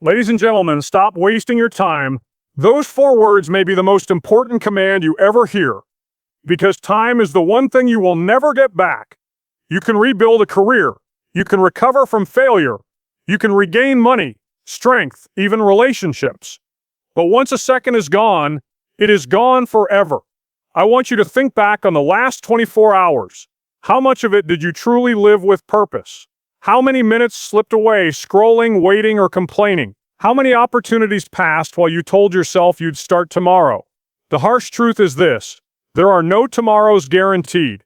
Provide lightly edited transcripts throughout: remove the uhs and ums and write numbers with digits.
Ladies and gentlemen, stop wasting your time. Those 4 words may be the most important command you ever hear, because time is the one thing you will never get back. You can rebuild a career. You can recover from failure. You can regain money, strength, even relationships. But once a second is gone, it is gone forever. I want you to think back on the last 24 hours. How much of it did you truly live with purpose? How many minutes slipped away scrolling, waiting, or complaining? How many opportunities passed while you told yourself you'd start tomorrow? The harsh truth is this: there are no tomorrows guaranteed.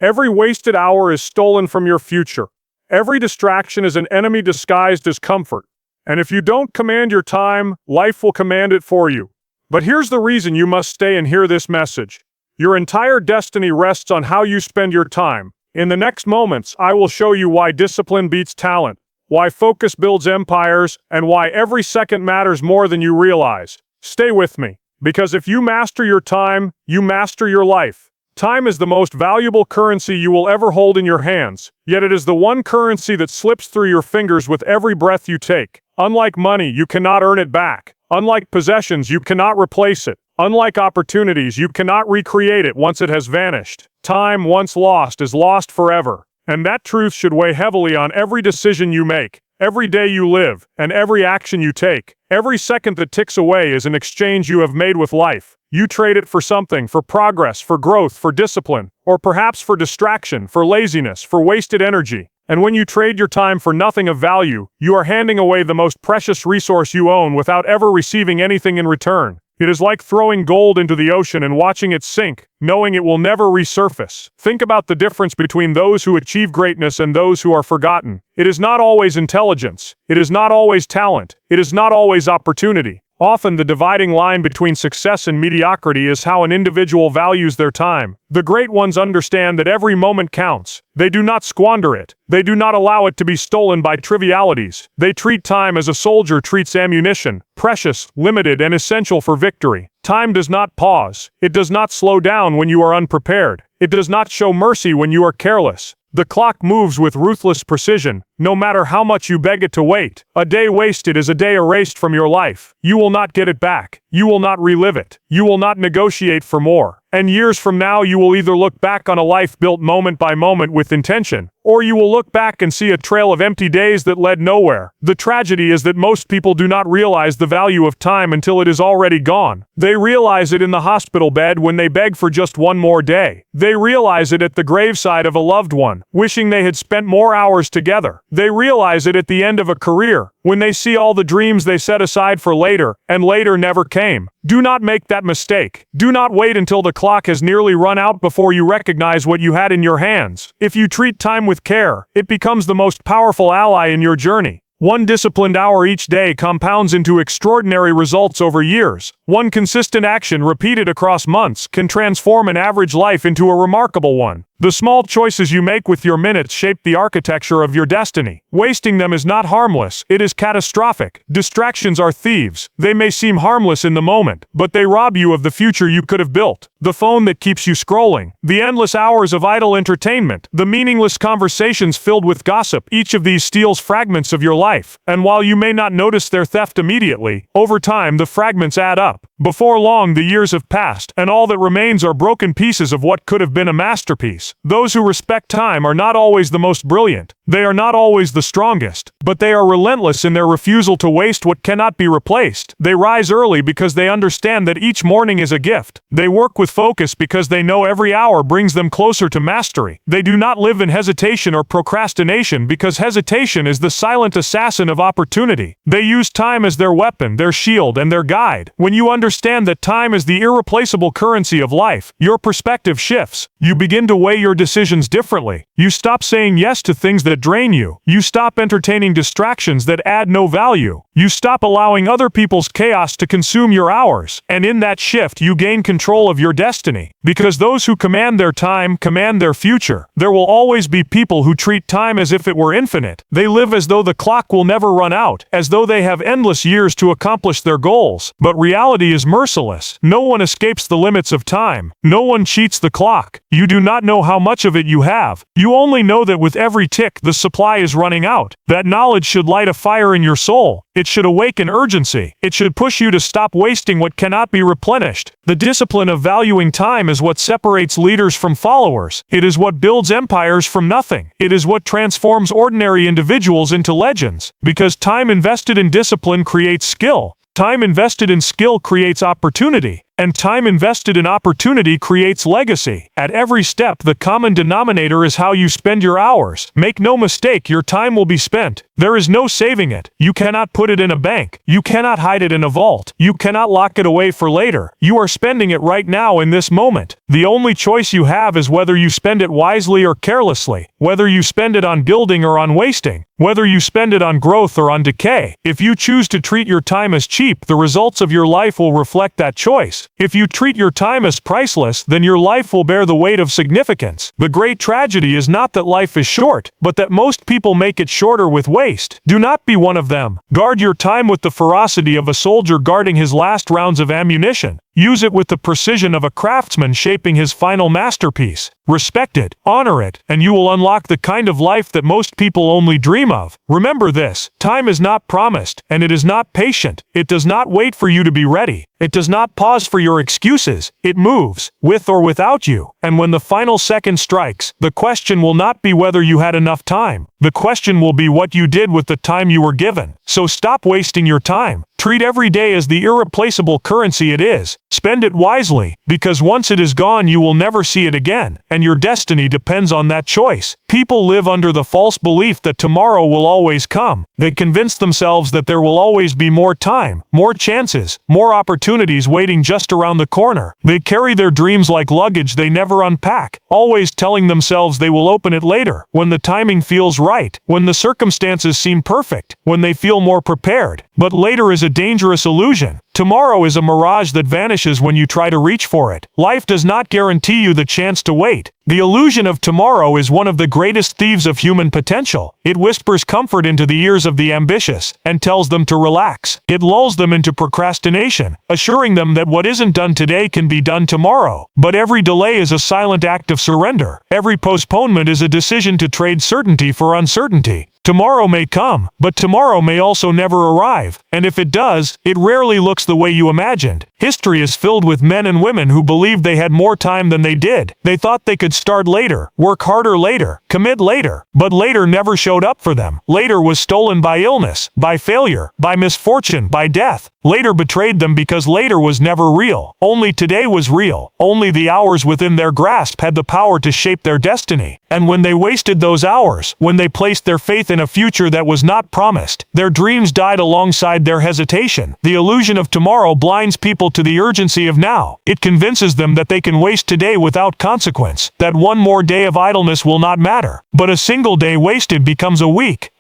Every wasted hour is stolen from your future. Every distraction is an enemy disguised as comfort. And if you don't command your time, life will command it for you. But here's the reason you must stay and hear this message. Your entire destiny rests on how you spend your time. In the next moments, I will show you why discipline beats talent, why focus builds empires, and why every second matters more than you realize. Stay with me, because if you master your time, you master your life. Time is the most valuable currency you will ever hold in your hands, yet it is the one currency that slips through your fingers with every breath you take. Unlike money, you cannot earn it back. Unlike possessions, you cannot replace it. Unlike opportunities, you cannot recreate it once it has vanished. Time once lost is lost forever. And that truth should weigh heavily on every decision you make, every day you live, and every action you take. Every second that ticks away is an exchange you have made with life. You trade it for something, for progress, for growth, for discipline, or perhaps for distraction, for laziness, for wasted energy. And when you trade your time for nothing of value, you are handing away the most precious resource you own without ever receiving anything in return. It is like throwing gold into the ocean and watching it sink, knowing it will never resurface. Think about the difference between those who achieve greatness and those who are forgotten. It is not always intelligence. It is not always talent. It is not always opportunity. Often the dividing line between success and mediocrity is how an individual values their time. The great ones understand that every moment counts. They do not squander it. They do not allow it to be stolen by trivialities. They treat time as a soldier treats ammunition, precious, limited, and essential for victory. Time does not pause. It does not slow down when you are unprepared. It does not show mercy when you are careless. The clock moves with ruthless precision, no matter how much you beg it to wait. A day wasted is a day erased from your life. You will not get it back. You will not relive it. You will not negotiate for more. And years from now you will either look back on a life built moment by moment with intention, or you will look back and see a trail of empty days that led nowhere. The tragedy is that most people do not realize the value of time until it is already gone. They realize it in the hospital bed when they beg for just one more day. They realize it at the graveside of a loved one, wishing they had spent more hours together. They realize it at the end of a career, when they see all the dreams they set aside for later, and later never came. Do not make that mistake. Do not wait until the clock has nearly run out before you recognize what you had in your hands. If you treat time with care, it becomes the most powerful ally in your journey. One disciplined hour each day compounds into extraordinary results over years. One consistent action repeated across months can transform an average life into a remarkable one. The small choices you make with your minutes shape the architecture of your destiny. Wasting them is not harmless, it is catastrophic. Distractions are thieves. They may seem harmless in the moment, but they rob you of the future you could have built. The phone that keeps you scrolling, the endless hours of idle entertainment, the meaningless conversations filled with gossip, each of these steals fragments of your life. And while you may not notice their theft immediately, over time the fragments add up. Before long, the years have passed, and all that remains are broken pieces of what could have been a masterpiece. Those who respect time are not always the most brilliant. They are not always the strongest, but they are relentless in their refusal to waste what cannot be replaced. They rise early because they understand that each morning is a gift. They work with focus because they know every hour brings them closer to mastery. They do not live in hesitation or procrastination because hesitation is the silent assassin of opportunity. They use time as their weapon, their shield, and their guide. When you understand that time is the irreplaceable currency of life, your perspective shifts. You begin to weigh your decisions differently. You stop saying yes to things that drain you. You stop entertaining distractions that add no value. You stop allowing other people's chaos to consume your hours. And in that shift, you gain control of your destiny. Because those who command their time command their future. There will always be people who treat time as if it were infinite. They live as though the clock will never run out, as though they have endless years to accomplish their goals. But reality is merciless. No one escapes the limits of time. No one cheats the clock. You do not know how much of it you have. You only know that with every tick the supply is running out. That knowledge should light a fire in your soul. It should awaken urgency. It should push you to stop wasting what cannot be replenished. The discipline of valuing time is what separates leaders from followers. It is what builds empires from nothing. It is what transforms ordinary individuals into legends. Because time invested in discipline creates skill. Time invested in skill creates opportunity. And time invested in opportunity creates legacy. At every step, the common denominator is how you spend your hours. Make no mistake, your time will be spent. There is no saving it. You cannot put it in a bank. You cannot hide it in a vault. You cannot lock it away for later. You are spending it right now in this moment. The only choice you have is whether you spend it wisely or carelessly, whether you spend it on building or on wasting, whether you spend it on growth or on decay. If you choose to treat your time as cheap, the results of your life will reflect that choice. If you treat your time as priceless, then your life will bear the weight of significance. The great tragedy is not that life is short, but that most people make it shorter with waste. Do not be one of them. Guard your time with the ferocity of a soldier guarding his last rounds of ammunition. Use it with the precision of a craftsman shaping his final masterpiece. Respect it, honor it, and you will unlock the kind of life that most people only dream of. Remember this: time is not promised, and it is not patient. It does not wait for you to be ready. It does not pause for your excuses. It moves, with or without you. And when the final second strikes, the question will not be whether you had enough time. The question will be what you did with the time you were given. So stop wasting your time. Treat every day as the irreplaceable currency it is. Spend it wisely, because once it is gone you will never see it again, and your destiny depends on that choice. People live under the false belief that tomorrow will always come. They convince themselves that there will always be more time, more chances, more opportunities waiting just around the corner. They carry their dreams like luggage they never unpack, always telling themselves they will open it later, when the timing feels right, when the circumstances seem perfect, when they feel more prepared. But later is a dangerous illusion. Tomorrow is a mirage that vanishes when you try to reach for it. Life does not guarantee you the chance to wait. The illusion of tomorrow is one of the greatest thieves of human potential. It whispers comfort into the ears of the ambitious and tells them to relax. It lulls them into procrastination, assuring them that what isn't done today can be done tomorrow. But every delay is a silent act of surrender. Every postponement is a decision to trade certainty for uncertainty. Tomorrow may come, but tomorrow may also never arrive, and if it does, it rarely looks the way you imagined. History is filled with men and women who believed they had more time than they did. They thought they could start later, work harder later, commit later, but later never showed up for them. Later was stolen by illness, by failure, by misfortune, by death. Later betrayed them because later was never real. Only today was real. Only the hours within their grasp had the power to shape their destiny. And when they wasted those hours, when they placed their faith in a future that was not promised, their dreams died alongside their hesitation. The illusion of tomorrow blinds people to the urgency of now. It convinces them that they can waste today without consequence, that one more day of idleness will not matter. But a single day wasted becomes a week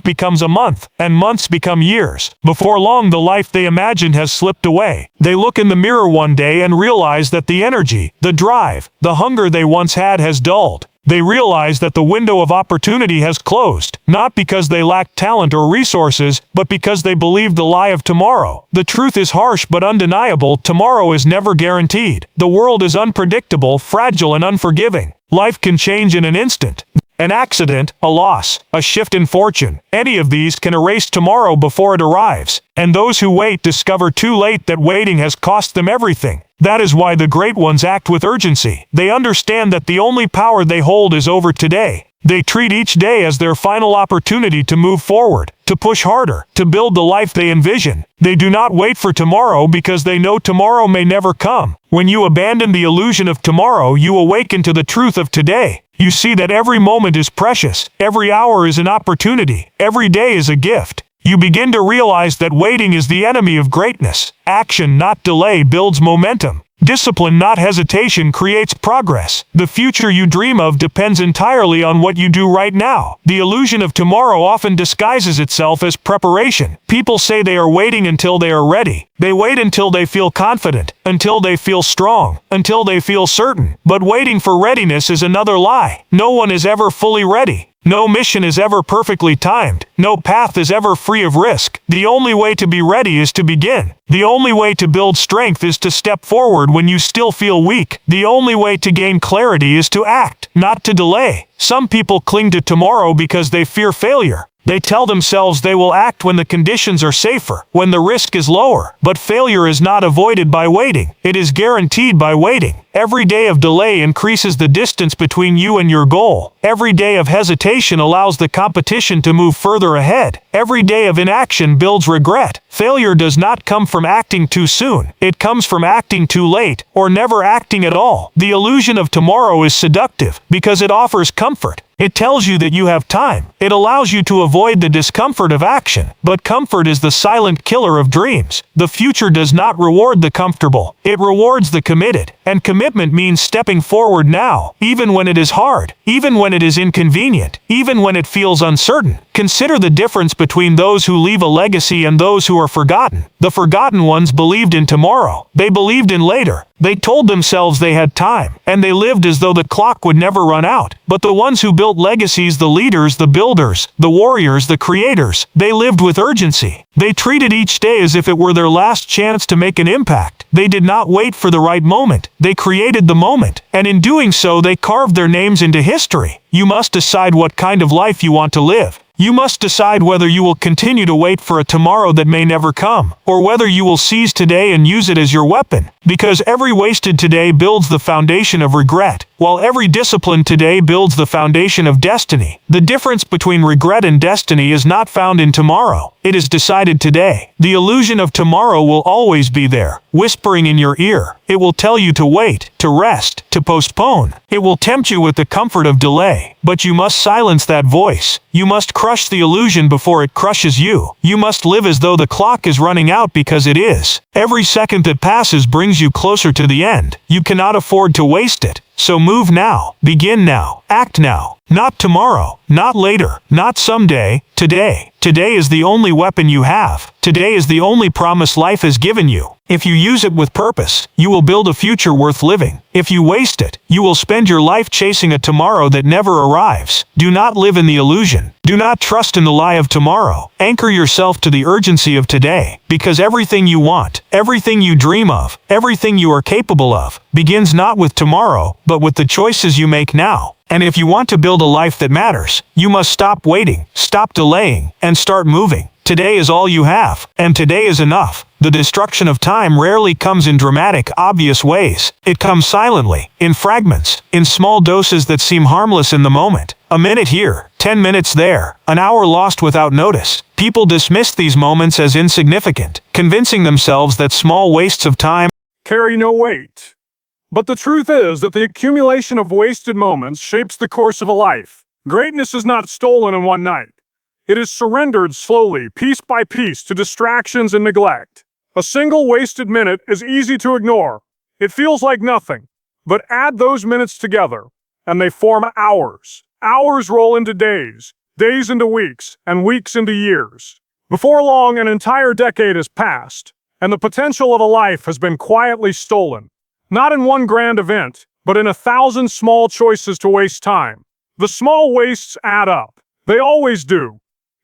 becomes a month, and months become years. Before long, the life they imagined has slipped away. They look in the mirror one day and realize that the energy, the drive, the hunger they once had has dulled. They realize that the window of opportunity has closed, not because they lacked talent or resources, but because they believed the lie of tomorrow. The truth is harsh but undeniable: tomorrow is never guaranteed. The world is unpredictable, fragile, and unforgiving. Life can change in an instant. An accident, a loss, a shift in fortune, any of these can erase tomorrow before it arrives. And those who wait discover too late that waiting has cost them everything. That is why the great ones act with urgency. They understand that the only power they hold is over today. They treat each day as their final opportunity to move forward, to push harder, to build the life they envision. They do not wait for tomorrow because they know tomorrow may never come. When you abandon the illusion of tomorrow, you awaken to the truth of today. You see that every moment is precious, every hour is an opportunity, every day is a gift. You begin to realize that waiting is the enemy of greatness. Action, not delay, builds momentum. Discipline, not hesitation, creates progress. The future you dream of depends entirely on what you do right now. The illusion of tomorrow often disguises itself as preparation. People say they are waiting until they are ready. They wait until they feel confident, until they feel strong, until they feel certain. But waiting for readiness is another lie. No one is ever fully ready. No mission is ever perfectly timed. No path is ever free of risk. The only way to be ready is to begin. The only way to build strength is to step forward when you still feel weak. The only way to gain clarity is to act, not to delay. Some people cling to tomorrow because they fear failure. They tell themselves they will act when the conditions are safer, when the risk is lower. But failure is not avoided by waiting. It is guaranteed by waiting. Every day of delay increases the distance between you and your goal. Every day of hesitation allows the competition to move further ahead. Every day of inaction builds regret. Failure does not come from acting too soon. It comes from acting too late, or never acting at all. The illusion of tomorrow is seductive because it offers comfort. It tells you that you have time. It allows you to avoid the discomfort of action. But comfort is the silent killer of dreams. The future does not reward the comfortable. It rewards the committed. And commitment means stepping forward now, even when it is hard, even when it is inconvenient, even when it feels uncertain. Consider the difference between those who leave a legacy and those who are forgotten. The forgotten ones believed in tomorrow. They believed in later. They told themselves they had time, and they lived as though the clock would never run out. But the ones who built legacies, the leaders, the builders, the warriors, the creators, they lived with urgency. They treated each day as if it were their last chance to make an impact. They did not wait for the right moment. They created the moment, and in doing so they carved their names into history. You must decide what kind of life you want to live. You must decide whether you will continue to wait for a tomorrow that may never come, or whether you will seize today and use it as your weapon. Because every wasted today builds the foundation of regret, while every discipline today builds the foundation of destiny. The difference between regret and destiny is not found in tomorrow. It is decided today. The illusion of tomorrow will always be there, whispering in your ear. It will tell you to wait, to rest, to postpone. It will tempt you with the comfort of delay. But you must silence that voice. You must crush the illusion before it crushes you. You must live as though the clock is running out, because it is. Every second that passes brings you closer to the end. You cannot afford to waste it. So move now, begin now, act now. Not tomorrow, not later, not someday, today. Today is the only weapon you have. Today is the only promise life has given you. If you use it with purpose, you will build a future worth living. If you waste it, you will spend your life chasing a tomorrow that never arrives. Do not live in the illusion. Do not trust in the lie of tomorrow. Anchor yourself to the urgency of today, because everything you want, everything you dream of, everything you are capable of, begins not with tomorrow, but with the choices you make now. And if you want to build a life that matters, you must stop waiting, stop delaying, and start moving. Today is all you have, and today is enough. The destruction of time rarely comes in dramatic, obvious ways. It comes silently, in fragments, in small doses that seem harmless in the moment. A minute here, 10 minutes there, an hour lost without notice. People dismiss these moments as insignificant, convincing themselves that small wastes of time carry no weight. But the truth is that the accumulation of wasted moments shapes the course of a life. Greatness is not stolen in one night. It is surrendered slowly, piece by piece, to distractions and neglect. A single wasted minute is easy to ignore. It feels like nothing. But add those minutes together, and they form hours. Hours roll into days, days into weeks, and weeks into years. Before long, an entire decade has passed, and the potential of a life has been quietly stolen. Not in one grand event, but in 1,000 small choices to waste time. The small wastes add up. They always do.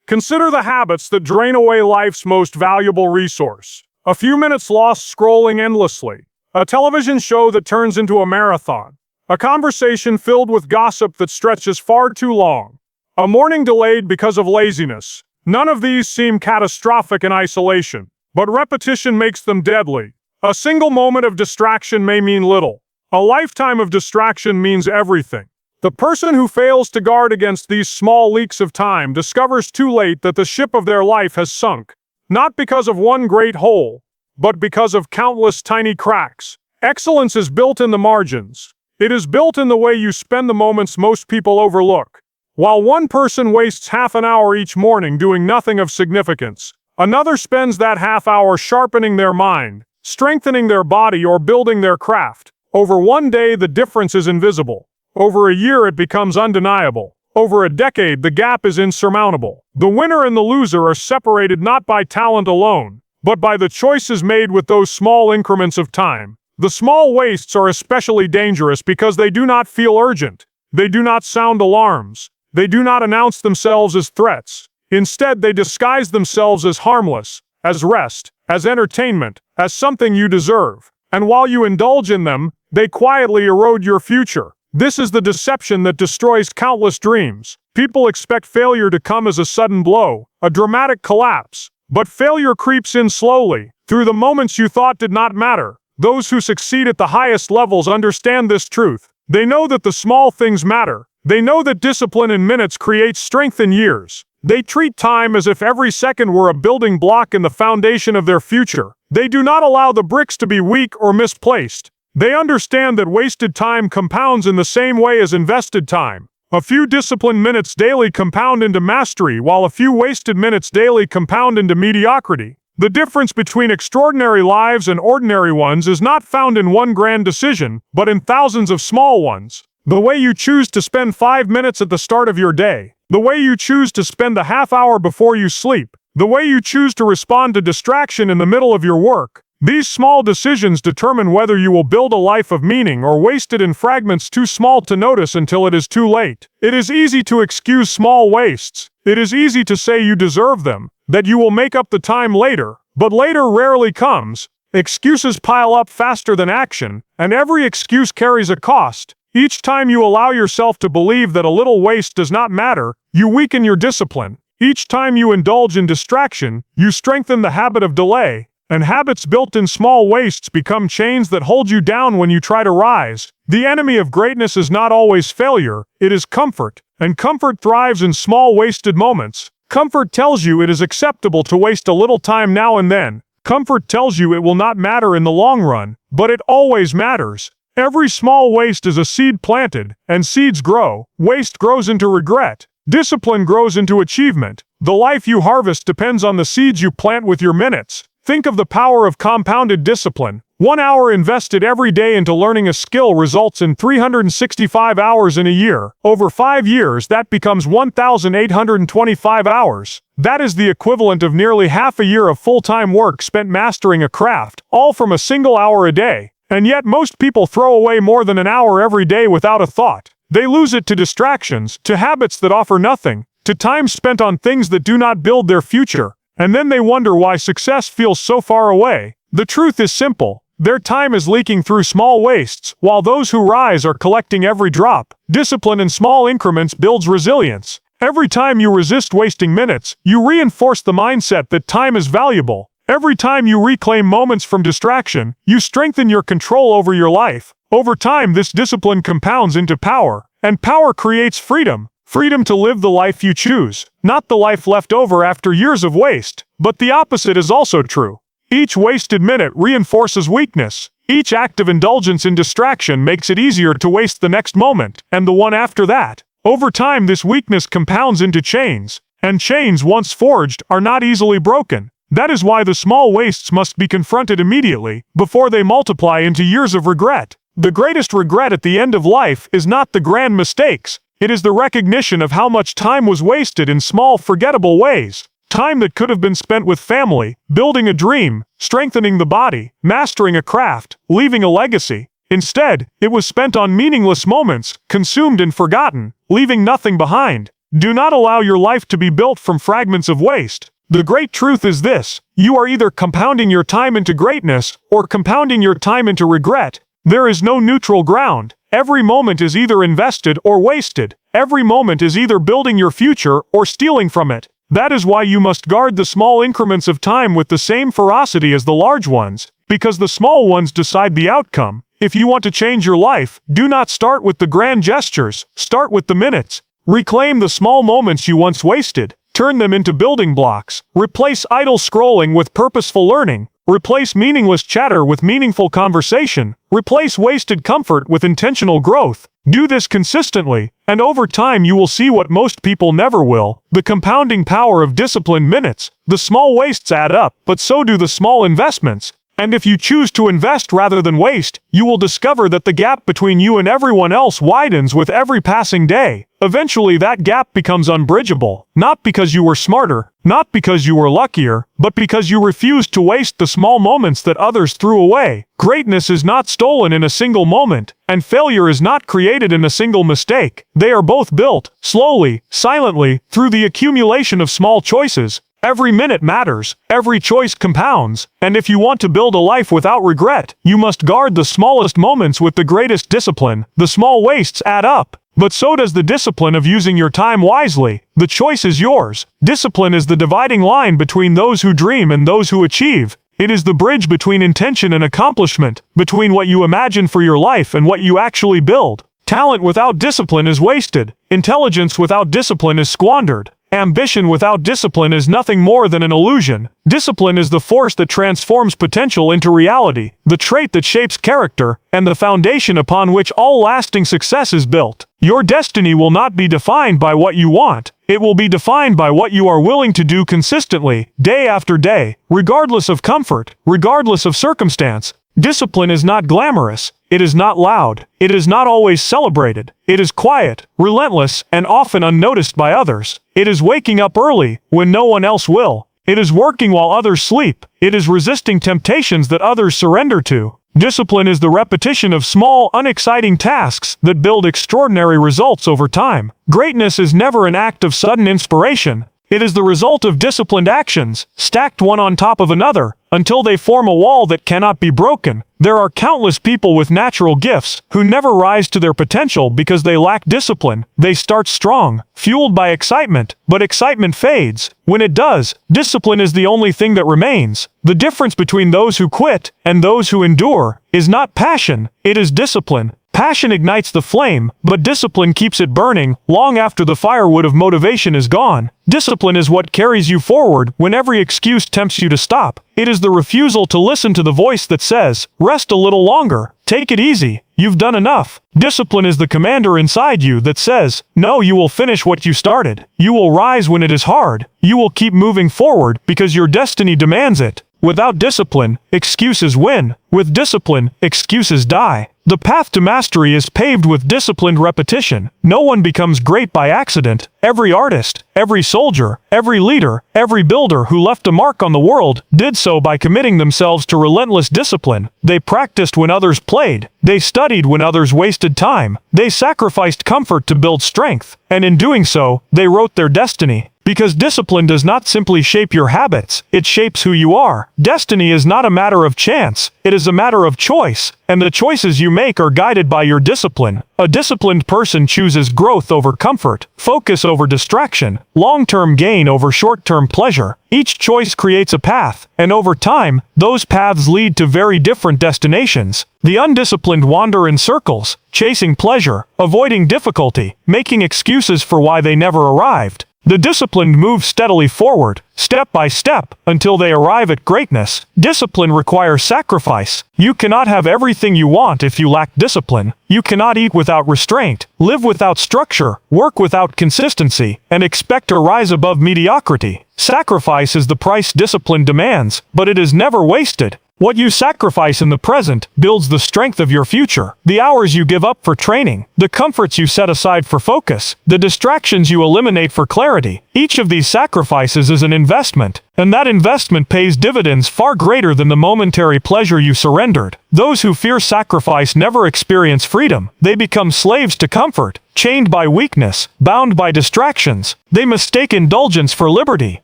Consider the habits that drain away life's most valuable resource. A few minutes lost scrolling endlessly. A television show that turns into a marathon. A conversation filled with gossip that stretches far too long. A morning delayed because of laziness. None of these seem catastrophic in isolation, but repetition makes them deadly. A single moment of distraction may mean little. A lifetime of distraction means everything. The person who fails to guard against these small leaks of time discovers too late that the ship of their life has sunk. Not because of one great hole, but because of countless tiny cracks. Excellence is built in the margins. It is built in the way you spend the moments most people overlook. While one person wastes half an hour each morning doing nothing of significance, another spends that half hour sharpening their mind, strengthening their body, or building their craft. Over one day, the difference is invisible. Over a year, it becomes undeniable. Over a decade, the gap is insurmountable. The winner and the loser are separated not by talent alone, but by the choices made with those small increments of time. The small wastes are especially dangerous because they do not feel urgent. They do not sound alarms. They do not announce themselves as threats. Instead, they disguise themselves as harmless, as rest, as entertainment, as something you deserve. And while you indulge in them, they quietly erode your future. This is the deception that destroys countless dreams. People expect failure to come as a sudden blow, a dramatic collapse. But failure creeps in slowly, through the moments you thought did not matter. Those who succeed at the highest levels understand this truth. They know that the small things matter. They know that discipline in minutes creates strength in years. They treat time as if every second were a building block in the foundation of their future. They do not allow the bricks to be weak or misplaced. They understand that wasted time compounds in the same way as invested time. A few disciplined minutes daily compound into mastery, while a few wasted minutes daily compound into mediocrity. The difference between extraordinary lives and ordinary ones is not found in one grand decision, but in thousands of small ones. The way you choose to spend 5 minutes at the start of your day. The way you choose to spend the half hour before you sleep. The way you choose to respond to distraction in the middle of your work. These small decisions determine whether you will build a life of meaning or waste it in fragments too small to notice until it is too late. It is easy to excuse small wastes. It is easy to say you deserve them, that you will make up the time later, but later rarely comes. Excuses pile up faster than action, and every excuse carries a cost. Each time you allow yourself to believe that a little waste does not matter, you weaken your discipline. Each time you indulge in distraction, you strengthen the habit of delay, and habits built in small wastes become chains that hold you down when you try to rise. The enemy of greatness is not always failure, it is comfort, and comfort thrives in small wasted moments. Comfort tells you it is acceptable to waste a little time now and then. Comfort tells you it will not matter in the long run, but it always matters. Every small waste is a seed planted, and seeds grow. Waste grows into regret. Discipline grows into achievement. The life you harvest depends on the seeds you plant with your minutes. Think of the power of compounded discipline. 1 hour invested every day into learning a skill results in 365 hours in a year. Over 5 years, that becomes 1,825 hours. That is the equivalent of nearly half a year of full-time work spent mastering a craft, all from a single hour a day. And yet most people throw away more than an hour every day without a thought. They lose it to distractions, to habits that offer nothing, to time spent on things that do not build their future. And then they wonder why success feels so far away. The truth is simple. Their time is leaking through small wastes, while those who rise are collecting every drop. Discipline in small increments builds resilience. Every time you resist wasting minutes, you reinforce the mindset that time is valuable. Every time you reclaim moments from distraction, you strengthen your control over your life. Over time, this discipline compounds into power, and power creates freedom. Freedom to live the life you choose, not the life left over after years of waste. But the opposite is also true. Each wasted minute reinforces weakness. Each act of indulgence in distraction makes it easier to waste the next moment, and the one after that. Over time, this weakness compounds into chains, and chains once forged are not easily broken. That is why the small wastes must be confronted immediately, before they multiply into years of regret. The greatest regret at the end of life is not the grand mistakes. It is the recognition of how much time was wasted in small, forgettable ways. Time that could have been spent with family, building a dream, strengthening the body, mastering a craft, leaving a legacy. Instead, it was spent on meaningless moments, consumed and forgotten, leaving nothing behind. Do not allow your life to be built from fragments of waste. The great truth is this: you are either compounding your time into greatness, or compounding your time into regret. There is no neutral ground. Every moment is either invested or wasted. Every moment is either building your future or stealing from it. That is why you must guard the small increments of time with the same ferocity as the large ones, because the small ones decide the outcome. If you want to change your life, do not start with the grand gestures, start with the minutes. Reclaim the small moments you once wasted. Turn them into building blocks. Replace idle scrolling with purposeful learning. Replace meaningless chatter with meaningful conversation. Replace wasted comfort with intentional growth. Do this consistently, and over time you will see what most people never will: the compounding power of disciplined minutes. The small wastes add up, but so do the small investments. And if you choose to invest rather than waste, you will discover that the gap between you and everyone else widens with every passing day. Eventually that gap becomes unbridgeable, not because you were smarter, not because you were luckier, but because you refused to waste the small moments that others threw away. Greatness is not stolen in a single moment, and failure is not created in a single mistake. They are both built, slowly, silently, through the accumulation of small choices. Every minute matters, every choice compounds, and if you want to build a life without regret, you must guard the smallest moments with the greatest discipline. The small wastes add up, but so does the discipline of using your time wisely. The choice is yours. Discipline is the dividing line between those who dream and those who achieve. It is the bridge between intention and accomplishment, between what you imagine for your life and what you actually build. Talent without discipline is wasted. Intelligence without discipline is squandered. Ambition without discipline is nothing more than an illusion. Discipline is the force that transforms potential into reality, the trait that shapes character, and the foundation upon which all lasting success is built. Your destiny will not be defined by what you want. It will be defined by what you are willing to do consistently, day after day, regardless of comfort, regardless of circumstance. Discipline is not glamorous. It is not loud. It is not always celebrated. It is quiet, relentless, and often unnoticed by others. It is waking up early when no one else will. It is working while others sleep. It is resisting temptations that others surrender to. Discipline is the repetition of small, unexciting tasks that build extraordinary results over time. Greatness is never an act of sudden inspiration. It is the result of disciplined actions, stacked one on top of another, until they form a wall that cannot be broken. There are countless people with natural gifts who never rise to their potential because they lack discipline. They start strong, fueled by excitement, but excitement fades. When it does, discipline is the only thing that remains. The difference between those who quit and those who endure is not passion, it is discipline. Passion ignites the flame, but discipline keeps it burning long after the firewood of motivation is gone. Discipline is what carries you forward when every excuse tempts you to stop. It is the refusal to listen to the voice that says, "Rest a little longer. Take it easy. You've done enough." Discipline is the commander inside you that says, "No, you will finish what you started. You will rise when it is hard. You will keep moving forward because your destiny demands it." Without discipline, excuses win. With discipline, excuses die. The path to mastery is paved with disciplined repetition. No one becomes great by accident. Every artist, every soldier, every leader, every builder who left a mark on the world did so by committing themselves to relentless discipline. They practiced when others played. They studied when others wasted time. They sacrificed comfort to build strength. And in doing so, they wrote their destiny. Because discipline does not simply shape your habits, it shapes who you are. Destiny is not a matter of chance, it is a matter of choice, and the choices you make are guided by your discipline. A disciplined person chooses growth over comfort, focus over distraction, long-term gain over short-term pleasure. Each choice creates a path, and over time, those paths lead to very different destinations. The undisciplined wander in circles, chasing pleasure, avoiding difficulty, making excuses for why they never arrived. The disciplined move steadily forward, step by step, until they arrive at greatness. Discipline requires sacrifice. You cannot have everything you want if you lack discipline. You cannot eat without restraint, live without structure, work without consistency, and expect to rise above mediocrity. Sacrifice is the price discipline demands, but it is never wasted. What you sacrifice in the present builds the strength of your future. The hours you give up for training, the comforts you set aside for focus, the distractions you eliminate for clarity. Each of these sacrifices is an investment, and that investment pays dividends far greater than the momentary pleasure you surrendered. Those who fear sacrifice never experience freedom. They become slaves to comfort, chained by weakness, bound by distractions. They mistake indulgence for liberty,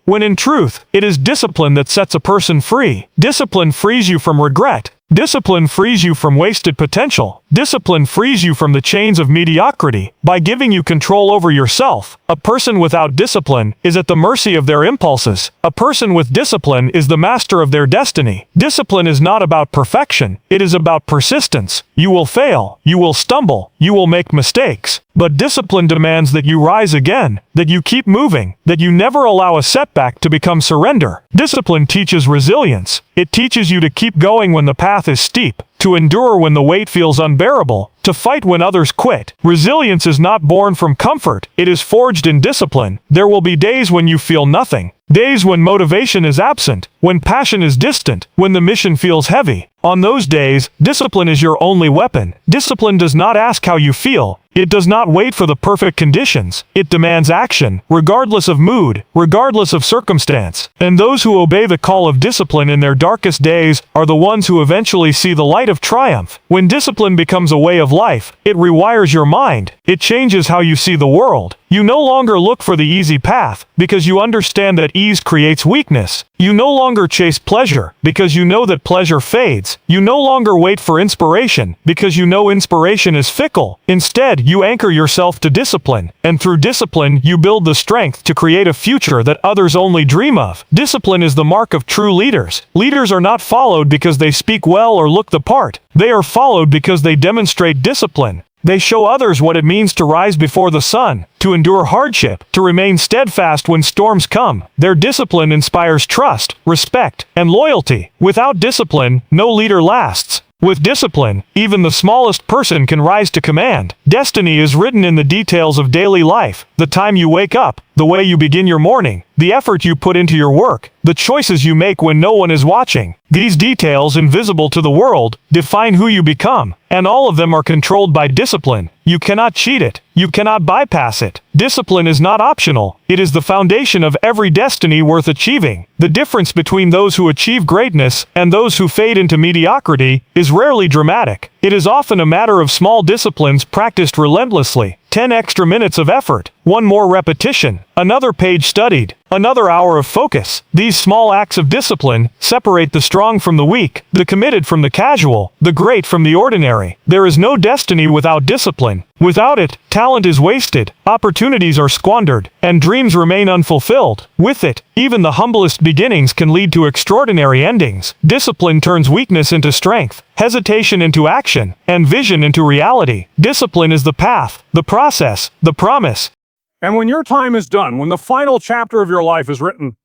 when in truth, it is discipline that sets a person free. Discipline frees you from regret. Discipline frees you from wasted potential. Discipline frees you from the chains of mediocrity by giving you control over yourself. A person without discipline is at the mercy of their impulses. A person with discipline is the master of their destiny. Discipline is not about perfection. It is about persistence. You will fail. You will stumble. You will make mistakes. But discipline demands that you rise again, that you keep moving, that you never allow a setback to become surrender. Discipline teaches resilience. It teaches you to keep going when the path is steep, to to endure when the weight feels unbearable, to fight when others quit. Resilience is not born from comfort, it is forged in discipline. There will be days when you feel nothing. Days when motivation is absent, when passion is distant, when the mission feels heavy. On those days, discipline is your only weapon. Discipline does not ask how you feel. It does not wait for the perfect conditions. It demands action, regardless of mood, regardless of circumstance. And those who obey the call of discipline in their darkest days are the ones who eventually see the light of triumph. When discipline becomes a way of life, it rewires your mind. It changes how you see the world. You no longer look for the easy path, because you understand that ease creates weakness. You no longer chase pleasure, because you know that pleasure fades. You no longer wait for inspiration, because you know inspiration is fickle. Instead, you anchor yourself to discipline, and through discipline, you build the strength to create a future that others only dream of. Discipline is the mark of true leaders. Leaders are not followed because they speak well or look the part. They are followed because they demonstrate discipline. They show others what it means to rise before the sun, to endure hardship, to remain steadfast when storms come. Their discipline inspires trust, respect, and loyalty. Without discipline, no leader lasts. With discipline, even the smallest person can rise to command. Destiny is written in the details of daily life. The time you wake up, the way you begin your morning, the effort you put into your work, the choices you make when no one is watching. These details, invisible to the world, define who you become, and all of them are controlled by discipline. You cannot cheat it. You cannot bypass it. Discipline is not optional. It is the foundation of every destiny worth achieving. The difference between those who achieve greatness and those who fade into mediocrity is rarely dramatic. It is often a matter of small disciplines practiced relentlessly. 10 extra minutes of effort, one more repetition, another page studied, another hour of focus. These small acts of discipline separate the strong from the weak, the committed from the casual, the great from the ordinary. There is no destiny without discipline. Without it, talent is wasted, opportunities are squandered, and dreams remain unfulfilled. With it, even the humblest beginnings can lead to extraordinary endings. Discipline turns weakness into strength, hesitation into action, and vision into reality. Discipline is the path, the process, the promise. And when your time is done, when the final chapter of your life is written,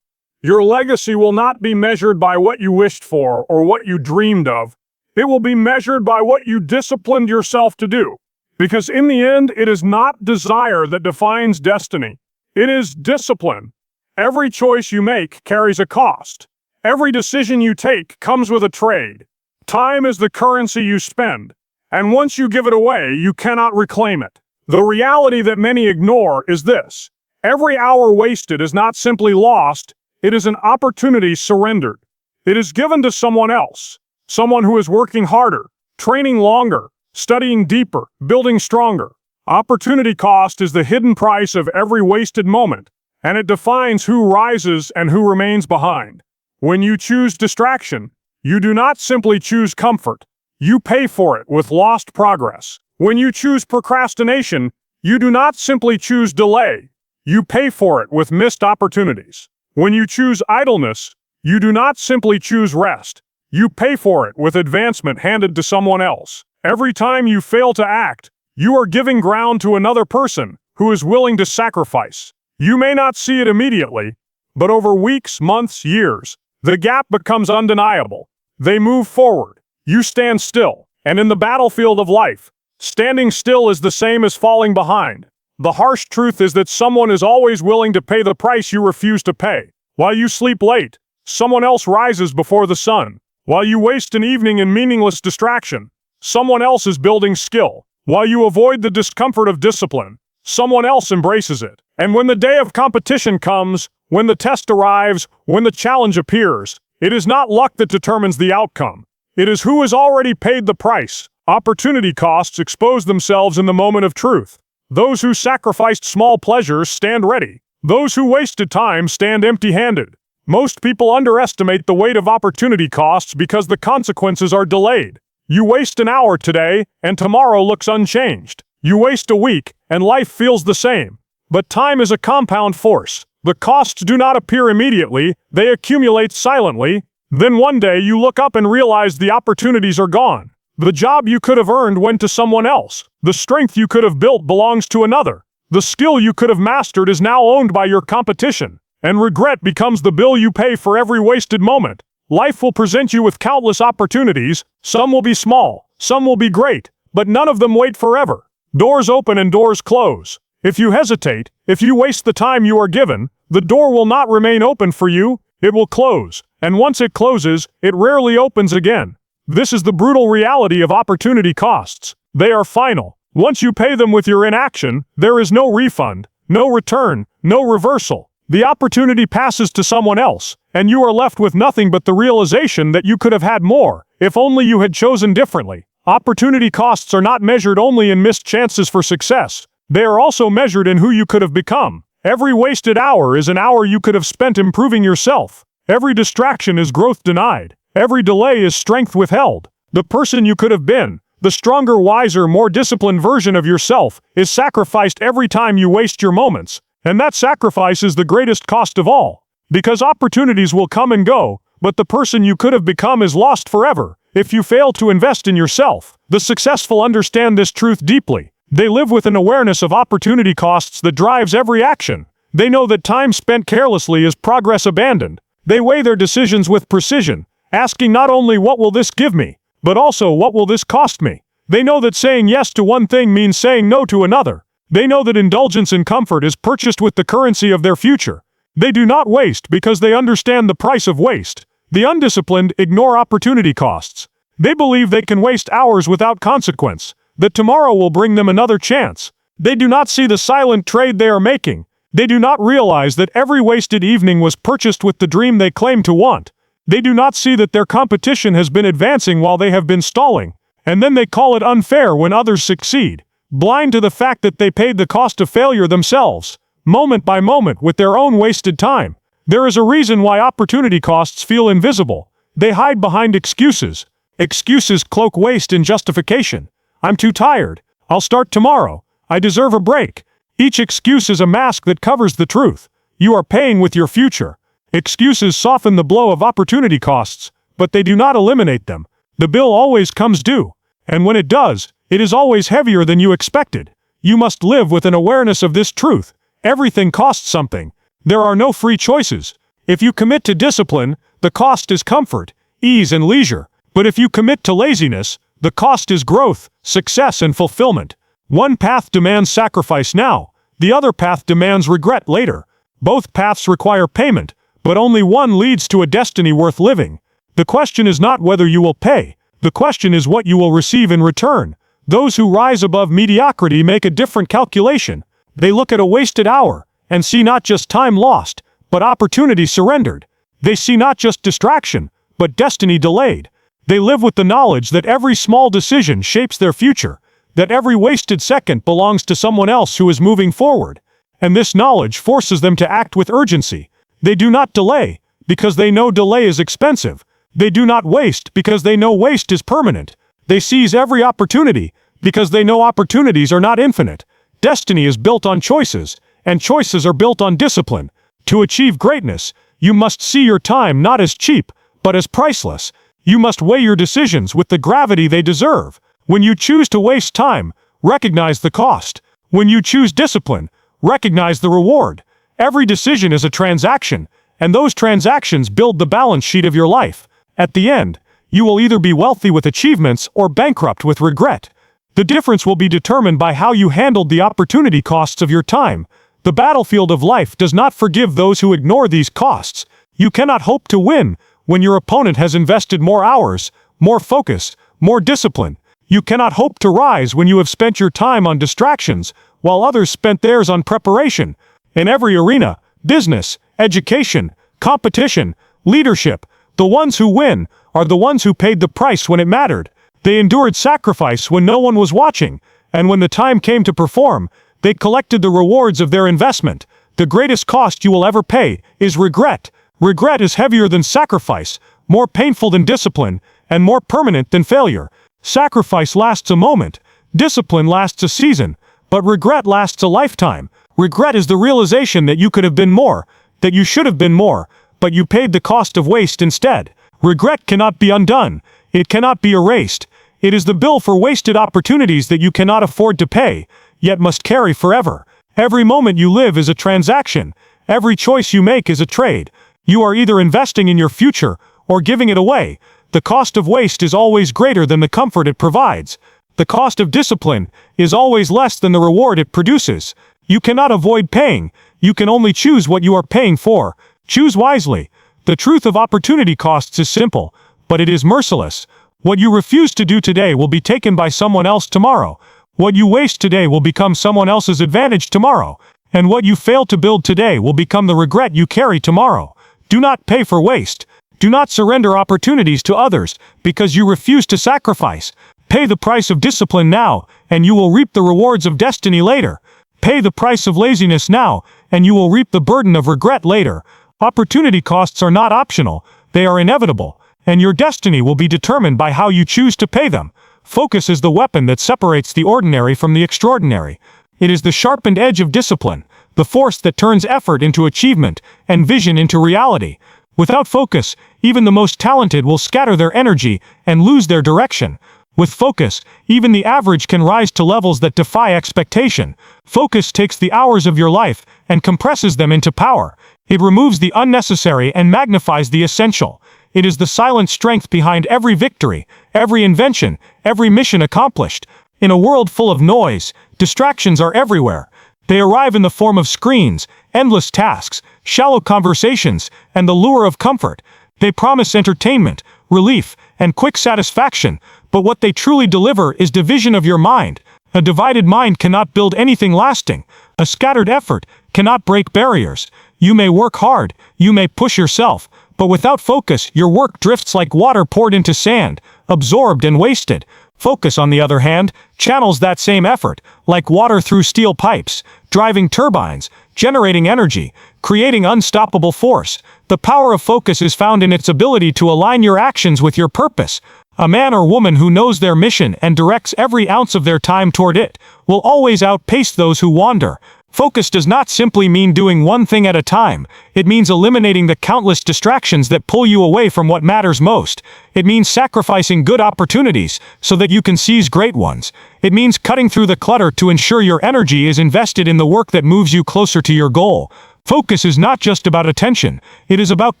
your legacy will not be measured by what you wished for or what you dreamed of. It will be measured by what you disciplined yourself to do. Because in the end, it is not desire that defines destiny. It is discipline. Every choice you make carries a cost. Every decision you take comes with a trade. Time is the currency you spend, and once you give it away, you cannot reclaim it. The reality that many ignore is this: every hour wasted is not simply lost, it is an opportunity surrendered. It is given to someone else, someone who is working harder, training longer, studying deeper, building stronger. Opportunity cost is the hidden price of every wasted moment, and it defines who rises and who remains behind. When you choose distraction, you do not simply choose comfort. You pay for it with lost progress. When you choose procrastination, you do not simply choose delay. You pay for it with missed opportunities. When you choose idleness, you do not simply choose rest. You pay for it with advancement handed to someone else. Every time you fail to act, you are giving ground to another person who is willing to sacrifice. You may not see it immediately, but over weeks, months, years, the gap becomes undeniable. They move forward. You stand still. And in the battlefield of life, standing still is the same as falling behind. The harsh truth is that someone is always willing to pay the price you refuse to pay. While you sleep late, someone else rises before the sun. While you waste an evening in meaningless distraction, someone else is building skill. While you avoid the discomfort of discipline, someone else embraces it. And when the day of competition comes, when the test arrives, when the challenge appears, it is not luck that determines the outcome. It is who has already paid the price. Opportunity costs expose themselves in the moment of truth. Those who sacrificed small pleasures stand ready. Those who wasted time stand empty-handed. Most people underestimate the weight of opportunity costs because the consequences are delayed. You waste an hour today, and tomorrow looks unchanged. You waste a week, and life feels the same. But time is a compound force. The costs do not appear immediately, they accumulate silently. Then one day you look up and realize the opportunities are gone. The job you could have earned went to someone else. The strength you could have built belongs to another. The skill you could have mastered is now owned by your competition. And regret becomes the bill you pay for every wasted moment. Life will present you with countless opportunities. Some will be small, some will be great, but none of them wait forever. Doors open and doors close. If you hesitate, if you waste the time you are given, the door will not remain open for you, it will close. And once it closes, it rarely opens again. This is the brutal reality of opportunity costs. They are final. Once you pay them with your inaction, there is no refund, no return, no reversal. The opportunity passes to someone else, and you are left with nothing but the realization that you could have had more, if only you had chosen differently. Opportunity costs are not measured only in missed chances for success. They are also measured in who you could have become. Every wasted hour is an hour you could have spent improving yourself. Every distraction is growth denied. Every delay is strength withheld. The person you could have been, the stronger, wiser, more disciplined version of yourself, is sacrificed every time you waste your moments. And that sacrifice is the greatest cost of all. Because opportunities will come and go, but the person you could have become is lost forever if you fail to invest in yourself. The successful understand this truth deeply. They live with an awareness of opportunity costs that drives every action. They know that time spent carelessly is progress abandoned. They weigh their decisions with precision, asking not only what will this give me, but also what will this cost me. They know that saying yes to one thing means saying no to another. They know that indulgence in comfort is purchased with the currency of their future. They do not waste because they understand the price of waste. The undisciplined ignore opportunity costs. They believe they can waste hours without consequence, that tomorrow will bring them another chance. They do not see the silent trade they are making. They do not realize that every wasted evening was purchased with the dream they claim to want. They do not see that their competition has been advancing while they have been stalling, and then they call it unfair when others succeed, blind to the fact that they paid the cost of failure themselves, moment by moment with their own wasted time. There is a reason why opportunity costs feel invisible. They hide behind excuses. Excuses cloak waste in justification. I'm too tired. I'll start tomorrow. I deserve a break. Each excuse is a mask that covers the truth. You are paying with your future. Excuses soften the blow of opportunity costs, but they do not eliminate them. The bill always comes due, and when it does, it is always heavier than you expected. You must live with an awareness of this truth. Everything costs something. There are no free choices. If you commit to discipline, the cost is comfort, ease, and leisure. But if you commit to laziness, the cost is growth, success, and fulfillment. One path demands sacrifice now. The other path demands regret later. Both paths require payment, but only one leads to a destiny worth living. The question is not whether you will pay. The question is what you will receive in return. Those who rise above mediocrity make a different calculation. They look at a wasted hour and see not just time lost, but opportunity surrendered. They see not just distraction, but destiny delayed. They live with the knowledge that every small decision shapes their future, that every wasted second belongs to someone else who is moving forward. And this knowledge forces them to act with urgency. They do not delay, because they know delay is expensive. They do not waste, because they know waste is permanent. They seize every opportunity, because they know opportunities are not infinite. Destiny is built on choices, and choices are built on discipline. To achieve greatness, you must see your time not as cheap, but as priceless. You must weigh your decisions with the gravity they deserve. When you choose to waste time, recognize the cost. When you choose discipline, recognize the reward. Every decision is a transaction, and those transactions build the balance sheet of your life. At the end, you will either be wealthy with achievements or bankrupt with regret. The difference will be determined by how you handled the opportunity costs of your time. The battlefield of life does not forgive those who ignore these costs. You cannot hope to win when your opponent has invested more hours, more focus, more discipline. You cannot hope to rise when you have spent your time on distractions, while others spent theirs on preparation. In every arena, business, education, competition, leadership, the ones who win are the ones who paid the price when it mattered. They endured sacrifice when no one was watching, and when the time came to perform, they collected the rewards of their investment. The greatest cost you will ever pay is regret. Regret is heavier than sacrifice, more painful than discipline, and more permanent than failure. Sacrifice lasts a moment, discipline lasts a season, but regret lasts a lifetime. Regret is the realization that you could have been more, that you should have been more, but you paid the cost of waste instead. Regret cannot be undone. It cannot be erased. It is the bill for wasted opportunities that you cannot afford to pay, yet must carry forever. Every moment you live is a transaction. Every choice you make is a trade. You are either investing in your future or giving it away. The cost of waste is always greater than the comfort it provides. The cost of discipline is always less than the reward it produces. You cannot avoid paying. You can only choose what you are paying for. Choose wisely. The truth of opportunity costs is simple, but it is merciless. What you refuse to do today will be taken by someone else tomorrow. What you waste today will become someone else's advantage tomorrow. And what you fail to build today will become the regret you carry tomorrow. Do not pay for waste. Do not surrender opportunities to others because you refuse to sacrifice. Pay the price of discipline now, and you will reap the rewards of destiny later. Pay the price of laziness now, and you will reap the burden of regret later. Opportunity costs are not optional, they are inevitable, and your destiny will be determined by how you choose to pay them. Focus is the weapon that separates the ordinary from the extraordinary. It is the sharpened edge of discipline, the force that turns effort into achievement and vision into reality. Without focus, even the most talented will scatter their energy and lose their direction. With focus, even the average can rise to levels that defy expectation. Focus takes the hours of your life and compresses them into power. It removes the unnecessary and magnifies the essential. It is the silent strength behind every victory, every invention, every mission accomplished. In a world full of noise, distractions are everywhere. They arrive in the form of screens, endless tasks, shallow conversations, and the lure of comfort. They promise entertainment, relief, and quick satisfaction, but what they truly deliver is division of your mind. A divided mind cannot build anything lasting. A scattered effort cannot break barriers. You may work hard, you may push yourself, but without focus, your work drifts like water poured into sand, absorbed and wasted. Focus, on the other hand, channels that same effort, like water through steel pipes, driving turbines, generating energy, creating unstoppable force. The power of focus is found in its ability to align your actions with your purpose. A man or woman who knows their mission and directs every ounce of their time toward it will always outpace those who wander. Focus does not simply mean doing one thing at a time. It means eliminating the countless distractions that pull you away from what matters most. It means sacrificing good opportunities so that you can seize great ones. It means cutting through the clutter to ensure your energy is invested in the work that moves you closer to your goal. Focus is not just about attention, it is about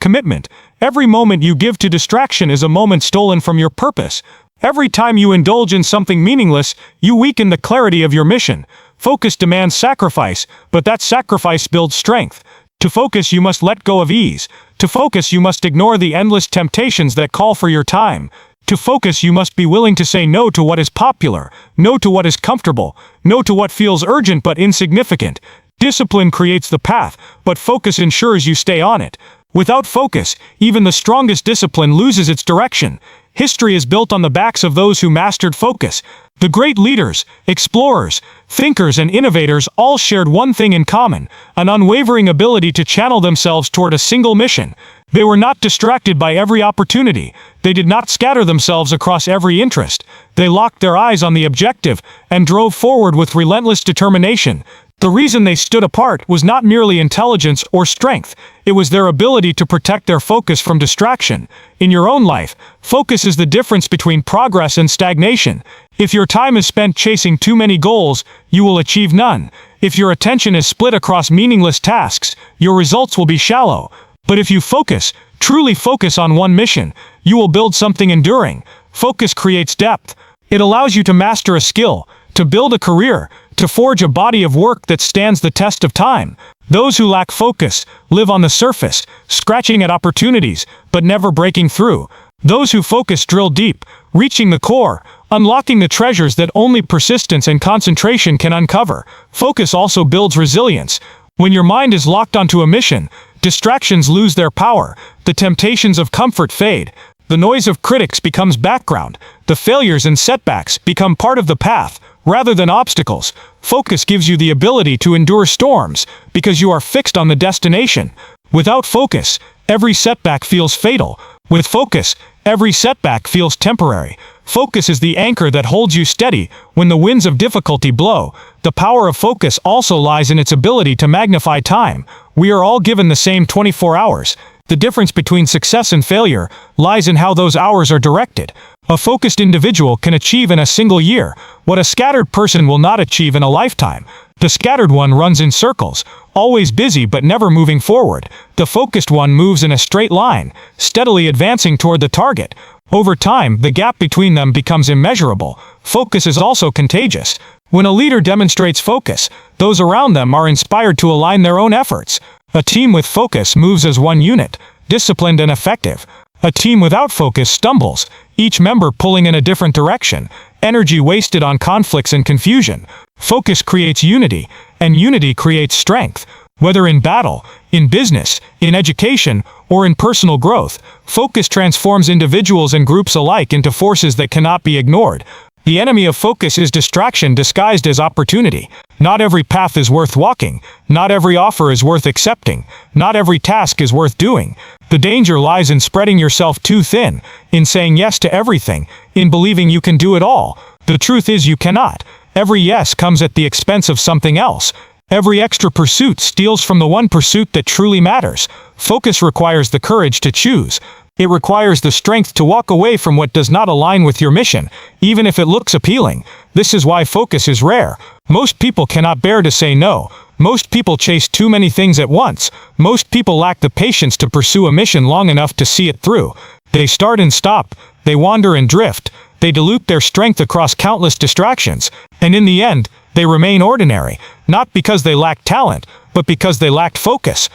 commitment. Every moment you give to distraction is a moment stolen from your purpose. Every time you indulge in something meaningless, you weaken the clarity of your mission. Focus demands sacrifice, but that sacrifice builds strength. To focus, you must let go of ease. To focus, you must ignore the endless temptations that call for your time. To focus, you must be willing to say no to what is popular, no to what is comfortable, no to what feels urgent but insignificant. Discipline creates the path, but focus ensures you stay on it. Without focus, even the strongest discipline loses its direction. History is built on the backs of those who mastered focus. The great leaders, explorers, thinkers, and innovators all shared one thing in common: an unwavering ability to channel themselves toward a single mission. They were not distracted by every opportunity. They did not scatter themselves across every interest. They locked their eyes on the objective and drove forward with relentless determination. The reason they stood apart was not merely intelligence or strength. It was their ability to protect their focus from distraction. In your own life, focus is the difference between progress and stagnation. If your time is spent chasing too many goals, you will achieve none. If your attention is split across meaningless tasks, your results will be shallow. But if you focus, truly focus on one mission, you will build something enduring. Focus creates depth. It allows you to master a skill, to build a career, to forge a body of work that stands the test of time. Those who lack focus live on the surface, scratching at opportunities, but never breaking through. Those who focus drill deep, reaching the core, unlocking the treasures that only persistence and concentration can uncover. Focus also builds resilience. When your mind is locked onto a mission, distractions lose their power, the temptations of comfort fade. The noise of critics becomes background. The failures and setbacks become part of the path, rather than obstacles. Focus gives you the ability to endure storms, because you are fixed on the destination. Without focus, every setback feels fatal. With focus, every setback feels temporary. Focus is the anchor that holds you steady when the winds of difficulty blow. The power of focus also lies in its ability to magnify time. We are all given the same 24 hours. The difference between success and failure lies in how those hours are directed. A focused individual can achieve in a single year what a scattered person will not achieve in a lifetime. The scattered one runs in circles, always busy but never moving forward. The focused one moves in a straight line, steadily advancing toward the target. Over time, the gap between them becomes immeasurable. Focus is also contagious. When a leader demonstrates focus, those around them are inspired to align their own efforts. A team with focus moves as one unit, disciplined and effective. A team without focus stumbles, each member pulling in a different direction, energy wasted on conflicts and confusion. Focus creates unity, and unity creates strength. Whether in battle, in business, in education, or in personal growth, focus transforms individuals and groups alike into forces that cannot be ignored. The enemy of focus is distraction disguised as opportunity. Not every path is worth walking. Not every offer is worth accepting. Not every task is worth doing. The danger lies in spreading yourself too thin, in saying yes to everything, in believing you can do it all. The truth is you cannot. Every yes comes at the expense of something else. Every extra pursuit steals from the one pursuit that truly matters. Focus requires the courage to choose. It requires the strength to walk away from what does not align with your mission, even if it looks appealing. This is why focus is rare. Most people cannot bear to say no. Most people chase too many things at once. Most people lack the patience to pursue a mission long enough to see it through. They start and stop. They wander and drift. They dilute their strength across countless distractions. And in the end, they remain ordinary, not because they lacked talent, but because they lacked focus.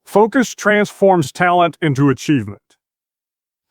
Focus transforms talent into achievement.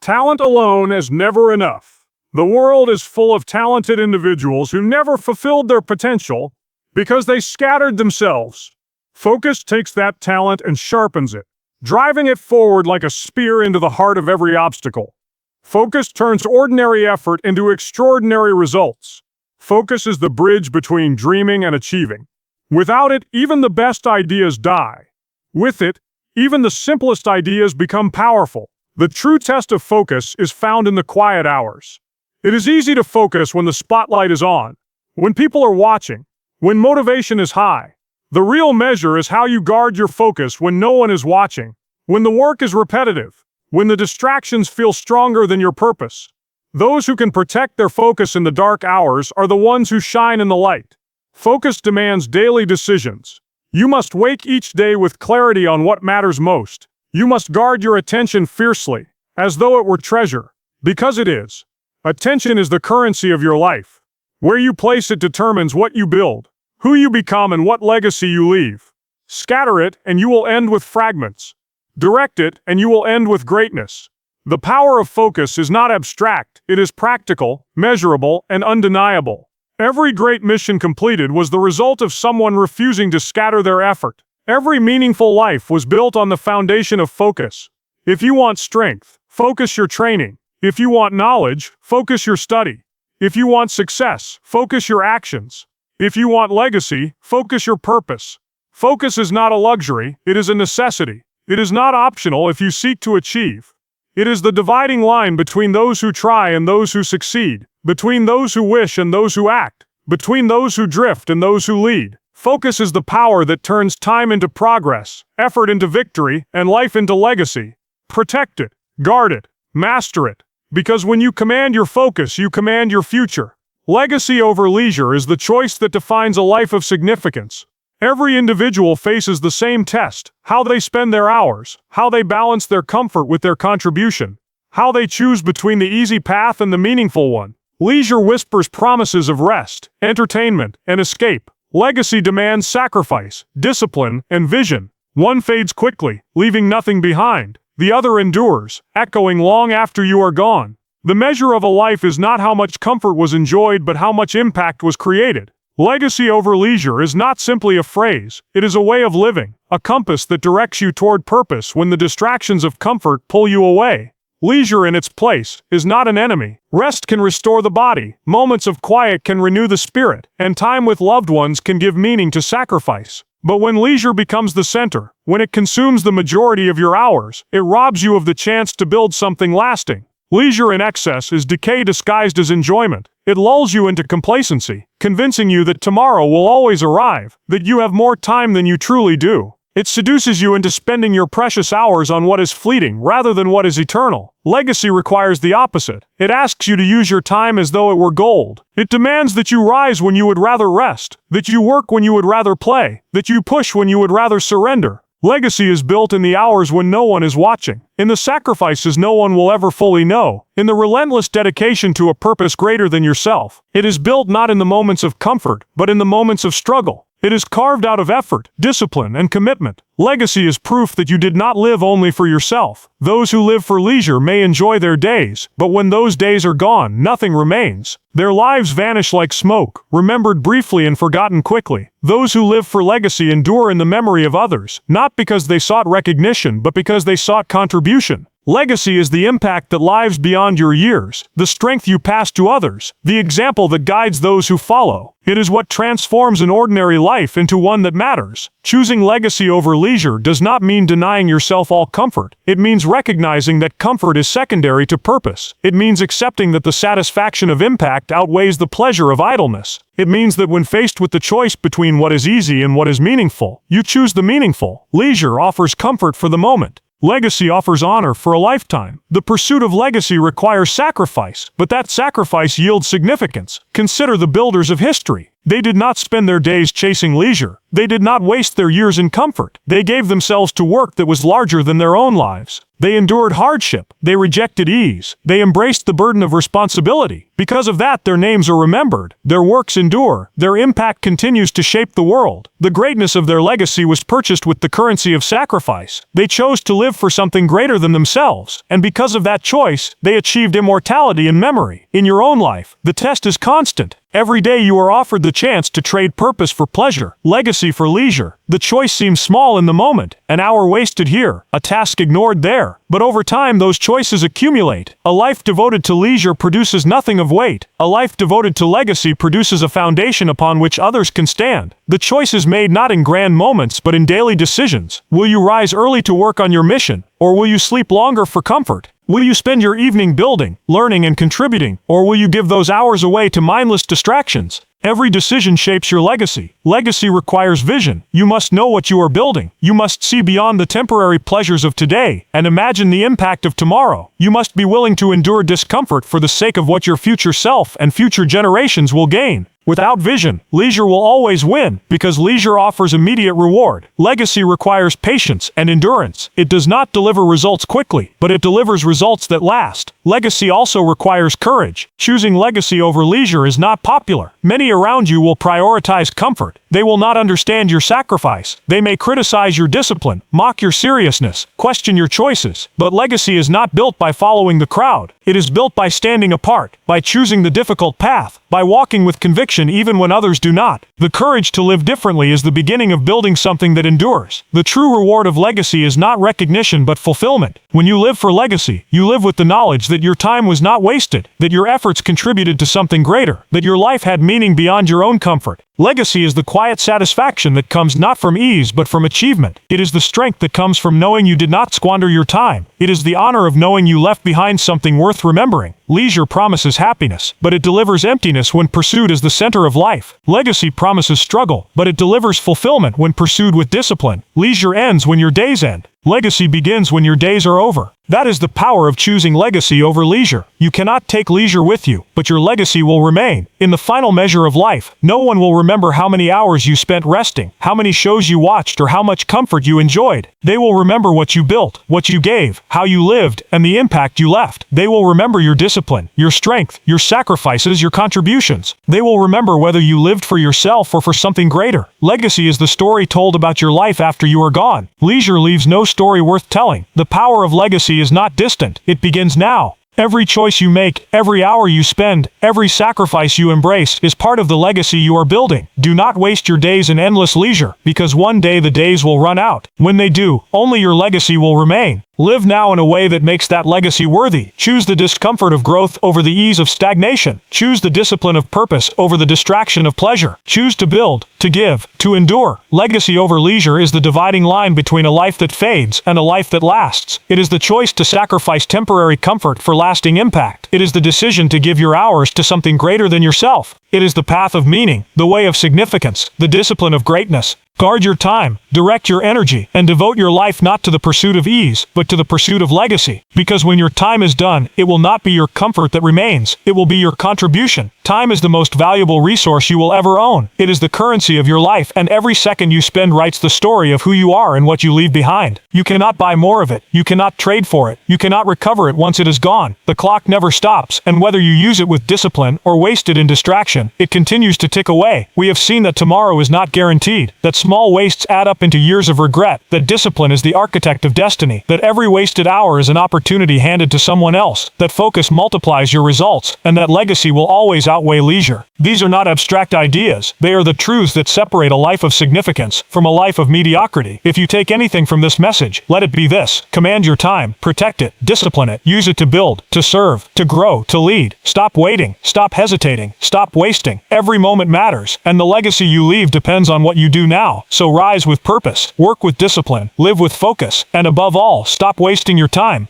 Talent alone is never enough. The world is full of talented individuals who never fulfilled their potential because they scattered themselves. Focus takes that talent and sharpens it, driving it forward like a spear into the heart of every obstacle. Focus turns ordinary effort into extraordinary results. Focus is the bridge between dreaming and achieving. Without it, even the best ideas die. With it, even the simplest ideas become powerful. The true test of focus is found in the quiet hours. It is easy to focus when the spotlight is on, when people are watching, when motivation is high. The real measure is how you guard your focus when no one is watching, when the work is repetitive, when the distractions feel stronger than your purpose. Those who can protect their focus in the dark hours are the ones who shine in the light. Focus demands daily decisions. You must wake each day with clarity on what matters most. You must guard your attention fiercely, as though it were treasure, because it is. Attention is the currency of your life. Where you place it determines what you build, who you become, and what legacy you leave. Scatter it, and you will end with fragments. Direct it, and you will end with greatness. The power of focus is not abstract, it is practical, measurable, and undeniable. Every great mission completed was the result of someone refusing to scatter their effort. Every meaningful life was built on the foundation of focus. If you want strength, focus your training. If you want knowledge, focus your study. If you want success, focus your actions. If you want legacy, focus your purpose. Focus is not a luxury, it is a necessity. It is not optional if you seek to achieve. It is the dividing line between those who try and those who succeed, between those who wish and those who act, between those who drift and those who lead. Focus is the power that turns time into progress, effort into victory, and life into legacy. Protect it, guard it, master it, because when you command your focus, you command your future. Legacy over leisure is the choice that defines a life of significance. Every individual faces the same test: how they spend their hours, how they balance their comfort with their contribution, how they choose between the easy path and the meaningful one. Leisure whispers promises of rest, entertainment, and escape. Legacy demands sacrifice, discipline, and vision. One fades quickly, leaving nothing behind. The other endures, echoing long after you are gone. The measure of a life is not how much comfort was enjoyed, but how much impact was created. Legacy over leisure is not simply a phrase, it is a way of living, a compass that directs you toward purpose when the distractions of comfort pull you away. Leisure in its place is not an enemy. Rest can restore the body, moments of quiet can renew the spirit, and time with loved ones can give meaning to sacrifice. But when leisure becomes the center, when it consumes the majority of your hours, it robs you of the chance to build something lasting. Leisure in excess is decay disguised as enjoyment. It lulls you into complacency, convincing you that tomorrow will always arrive, that you have more time than you truly do. It seduces you into spending your precious hours on what is fleeting rather than what is eternal. Legacy requires the opposite. It asks you to use your time as though it were gold. It demands that you rise when you would rather rest, that you work when you would rather play, that you push when you would rather surrender. Legacy is built in the hours when no one is watching, in the sacrifices no one will ever fully know, in the relentless dedication to a purpose greater than yourself. It is built not in the moments of comfort, but in the moments of struggle. It is carved out of effort, discipline, and commitment. Legacy is proof that you did not live only for yourself. Those who live for leisure may enjoy their days, but when those days are gone, nothing remains. Their lives vanish like smoke, remembered briefly and forgotten quickly. Those who live for legacy endure in the memory of others, not because they sought recognition, but because they sought contribution. Legacy is the impact that lives beyond your years, the strength you pass to others, the example that guides those who follow. It is what transforms an ordinary life into one that matters. Choosing legacy over leisure does not mean denying yourself all comfort. It means recognizing that comfort is secondary to purpose. It means accepting that the satisfaction of impact outweighs the pleasure of idleness. It means that when faced with the choice between what is easy and what is meaningful, you choose the meaningful. Leisure offers comfort for the moment. Legacy offers honor for a lifetime. The pursuit of legacy requires sacrifice, but that sacrifice yields significance. Consider the builders of history. They did not spend their days chasing leisure. They did not waste their years in comfort. They gave themselves to work that was larger than their own lives. They endured hardship. They rejected ease. They embraced the burden of responsibility. Because of that, their names are remembered. Their works endure. Their impact continues to shape the world. The greatness of their legacy was purchased with the currency of sacrifice. They chose to live for something greater than themselves, and because of that choice, they achieved immortality in memory. In your own life, the test is constant. Every day you are offered the chance to trade purpose for pleasure, legacy for leisure. The choice seems small in the moment, an hour wasted here, a task ignored there. But over time those choices accumulate. A life devoted to leisure produces nothing of weight. A life devoted to legacy produces a foundation upon which others can stand. The choice is made not in grand moments but in daily decisions. Will you rise early to work on your mission, or will you sleep longer for comfort? Will you spend your evening building, learning, and contributing, or will you give those hours away to mindless distractions? Every decision shapes your legacy. Legacy requires vision. You must know what you are building. You must see beyond the temporary pleasures of today and imagine the impact of tomorrow. You must be willing to endure discomfort for the sake of what your future self and future generations will gain. Without vision, leisure will always win, because leisure offers immediate reward. Legacy requires patience and endurance. It does not deliver results quickly, but it delivers results that last. Legacy also requires courage. Choosing legacy over leisure is not popular. Many around you will prioritize comfort. They will not understand your sacrifice. They may criticize your discipline, mock your seriousness, question your choices. But legacy is not built by following the crowd. It is built by standing apart, by choosing the difficult path, by walking with conviction even when others do not. The courage to live differently is the beginning of building something that endures. The true reward of legacy is not recognition but fulfillment. When you live for legacy, you live with the knowledge that your time was not wasted, that your efforts contributed to something greater, that your life had meaning beyond your own comfort. Legacy is the quiet satisfaction that comes not from ease but from achievement. It is the strength that comes from knowing you did not squander your time. It is the honor of knowing you left behind something worth remembering. Leisure promises happiness, but it delivers emptiness when pursued as the center of life. Legacy promises struggle, but it delivers fulfillment when pursued with discipline. Leisure ends when your days end. Legacy begins when your days are over. That is the power of choosing legacy over leisure. You cannot take leisure with you, but your legacy will remain. In the final measure of life, no one will remember how many hours you spent resting, how many shows you watched, or how much comfort you enjoyed. They will remember what you built, what you gave, how you lived, and the impact you left. They will remember your discipline, your strength, your sacrifices, your contributions. They will remember whether you lived for yourself or for something greater. Legacy is the story told about your life after you are gone. Leisure leaves no story worth telling. The power of legacy is not distant. It begins now. Every choice you make, every hour you spend, every sacrifice you embrace is part of the legacy you are building. Do not waste your days in endless leisure, because one day the days will run out. When they do, only your legacy will remain. Live now in a way that makes that legacy worthy. Choose the discomfort of growth over the ease of stagnation. Choose the discipline of purpose over the distraction of pleasure. Choose to build, to give, to endure. Legacy over leisure is the dividing line between a life that fades and a life that lasts. It is the choice to sacrifice temporary comfort for lasting impact. It is the decision to give your hours to something greater than yourself. It is the path of meaning, the way of significance, the discipline of greatness. Guard your time, direct your energy, and devote your life not to the pursuit of ease, but to the pursuit of legacy. Because when your time is done, it will not be your comfort that remains, it will be your contribution. Time is the most valuable resource you will ever own. It is the currency of your life, and every second you spend writes the story of who you are and what you leave behind. You cannot buy more of it. You cannot trade for it. You cannot recover it once it is gone. The clock never stops, and whether you use it with discipline or waste it in distraction, it continues to tick away. We have seen that tomorrow is not guaranteed, that small wastes add up into years of regret, that discipline is the architect of destiny, that every wasted hour is an opportunity handed to someone else, that focus multiplies your results, and that legacy will always outweigh leisure. These are not abstract ideas. They are the truths that separate a life of significance from a life of mediocrity. If you take anything from this message, let it be this: command your time, protect it, discipline it, use it to build, to serve, to grow, to lead. Stop waiting, stop hesitating, stop wasting. Every moment matters, and the legacy you leave depends on what you do now. So rise with purpose, work with discipline, live with focus, and above all, stop wasting your time.